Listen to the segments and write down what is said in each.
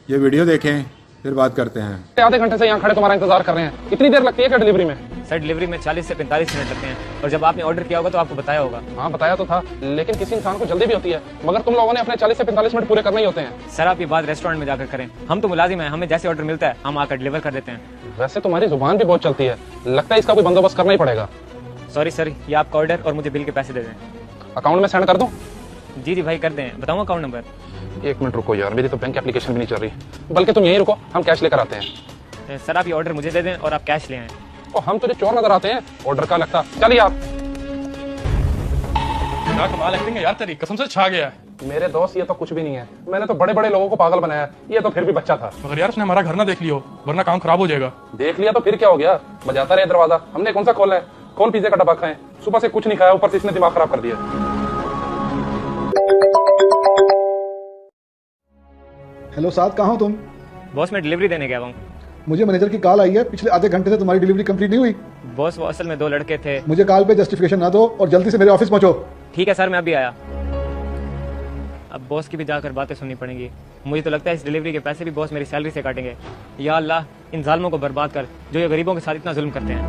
ये वीडियो देखें फिर बात करते हैं। आधे घंटे से यहाँ खड़े तुम्हारा इंतजार कर रहे हैं। इतनी देर लगती है क्या डिलीवरी में? सर डिलीवरी में 40 से 45 मिनट लगते हैं और जब आपने ऑर्डर किया होगा तो आपको बताया होगा। हाँ बताया तो था, लेकिन किसी इंसान को जल्दी भी होती है, मगर तुम लोगों ने अपने 40 से 45 मिनट पूरे करने ही होते हैं। सर आप ये बात रेस्टोरेंट में जाकर करें, हम तो मुलाजिम हैं, हमें जैसे ऑर्डर मिलता है हम आकर डिलीवर कर देते हैं। वैसे तुम्हारी जुबान भी बहुत चलती है, लगता है इसका कोई बंदोबस्त करना ही पड़ेगा। सॉरी सर, ये आपका ऑर्डर और मुझे बिल के पैसे दे दें। अकाउंट में सेंड कर दूं? जी भाई कर दें। बताऊँ अकाउंट नंबर? 1 मिनट रुको यार, मेरी तो बैंक एप्लीकेशन भी नहीं चल रही, बल्कि तुम यहीं रुको, हम कैश लेकर आते हैं। सर आप ये ऑर्डर मुझे दे दें और आप कैश ले आएं। और हम तुझे चोर नजर आते हैं, ऑर्डर का लगता। चलिए आप। क्या कमाल एक्टिंग है यार तेरी, कसम से छा गया है। मेरे दोस्त ये तो कुछ भी नहीं है, मैंने तो बड़े बड़े लोगों को पागल बनाया, ये तो फिर भी बच्चा था। मगर यार उसने हमारा घर ना देख लियो, वरना काम खराब हो जाएगा। देख लिया तो फिर क्या हो गया, बजाता रहे दरवाजा, हमने कौन सा खोला है? खोल पिज्जे का डब्बा खाएं, सुबह से कुछ नहीं खाया, ऊपर से इसने दिमाग खराब कर दिया। हेलो साद, कहाँ हो तुम? बॉस मैं डिलीवरी देने गया हूँ। मुझे मैनेजर की कॉल आई है, पिछले आधे घंटे से तुम्हारी डिलीवरी कंप्लीट नहीं हुई। बॉस वो असल में 2 लड़के थे। मुझे कॉल पे जस्टिफिकेशन ना दो और जल्दी से मेरे ऑफिस पहुंचो। ठीक है सर मैं अभी आया। अब बॉस की भी जाकर बातें सुननी पड़ेंगी। मुझे तो लगता है इस डिलीवरी के पैसे भी बॉस मेरी सैलरी से काटेंगे। या अल्लाह इन जालिमों को बर्बाद कर जो ये गरीबों के साथ इतना जुल्म करते हैं।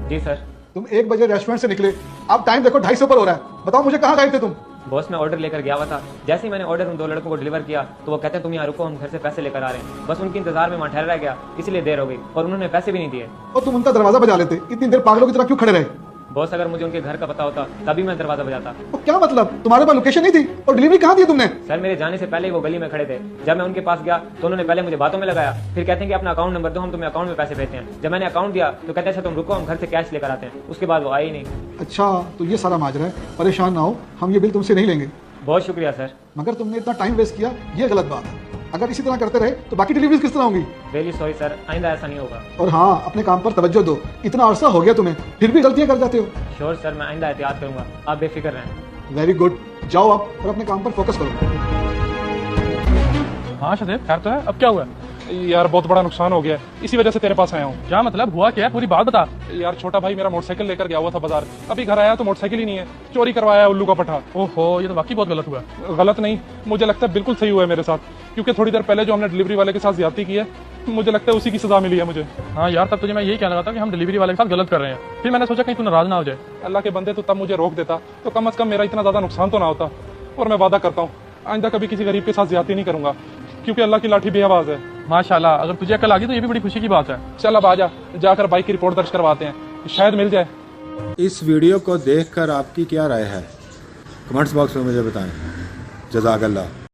जी सर। तुम 1 बजे रेस्टोरेंट से निकले, अब टाइम देखो 2:30 पर हो रहा है। बताओ मुझे कहाँ गए थे तुम? बॉस मैं ऑर्डर लेकर गया हुआ था, जैसे ही मैंने ऑर्डर उन 2 लड़कों को डिलीवर किया तो वो कहते हैं तुम यहाँ रुको, हम घर से पैसे लेकर आ रहे हैं। बस उनके इंतजार में वहाँ ठहरा रह गया, इसलिए देर हो गई और उन्होंने पैसे भी नहीं दिए। और तुम उनका दरवाजा बजा लेते, इतनी देर पागलों की तरह क्यों खड़े रहे? बॉस अगर मुझे उनके घर का पता होता तभी मैं दरवाजा बजाता। तो क्या मतलब, तुम्हारे पास लोकेशन नहीं थी और डिलीवरी कहाँ दी तुमने? सर मेरे जाने से पहले ही वो गली में खड़े थे। जब मैं उनके पास गया तो उन्होंने पहले मुझे बातों में लगाया, फिर कहते हैं कि अपना अकाउंट नंबर दो, हम तुम्हें अकाउंट में पैसे भेजते हैं। जब मैंने अकाउंट दिया तो कहते हैं अच्छा तुम रुको, हम घर से कैश लेकर आते हैं। उसके बाद वो आए ही नहीं। अच्छा तो ये सारा माजरा है, परेशान ना हो, हम ये बिल तुमसे नहीं लेंगे। बहुत शुक्रिया सर। मगर तुमने इतना टाइम वेस्ट किया, ये गलत बात है। अगर इसी तरह करते रहे तो बाकी डिलीवरीज किस तरह होंगी? रियली सॉरी सर, आइंदा ऐसा नहीं होगा। और हाँ, अपने काम पर तवज्जो दो, इतना अरसा हो गया तुम्हें, फिर भी गलतियां कर जाते हो। श्योर सर, मैं आइंदा एहतियात करूंगा, आप बेफिक्र रहें। वेरी गुड, जाओ आप और अपने काम पर फोकस करो। हाँ शदेब खैर तो है, अब क्या हुआ? यार बहुत बड़ा नुकसान हो गया, इसी वजह से तेरे पास आया हूँ। क्या मतलब, हुआ क्या है, पूरी बात बता। यार छोटा भाई मेरा मोटरसाइकिल लेकर गया हुआ था बाजार, अभी घर आया तो मोटरसाइकिल ही नहीं है, चोरी करवाया है उल्लू का पठा। ओहो, ये तो वाकई बहुत गलत हुआ। गलत नहीं, मुझे लगता है बिल्कुल सही हुआ है मेरे साथ, क्योंकि थोड़ी देर पहले जो हमने डिलीवरी वाले के साथ ज्यादती की है, मुझे लगता है उसी की सजा मिली है मुझे। हाँ यार, तब तुझे मैं यही कहना लगा था कि हम डिलीवरी वाले के साथ गलत कर रहे हैं, फिर मैंने सोचा कहीं तू नाराज ना हो जाए। अल्लाह के बंदे, तो तब मुझे रोक देता तो कम से कम मेरा इतना ज्यादा नुकसान तो ना होता। और मैं वादा करता हूँ आइंदा कभी किसी गरीब के साथ ज्यादती नहीं करूंगा, क्योंकि अल्लाह की लाठी बेआवाज है। माशाल्लाह, अगर तुझे अकल आ गई तो ये भी बड़ी खुशी की बात है। चल अब आजा, जाकर बाइक की रिपोर्ट दर्ज करवाते हैं, शायद मिल जाए। इस वीडियो को देखकर आपकी क्या राय है, कमेंट्स बॉक्स में मुझे बताएं। जज़ाकल्लाह।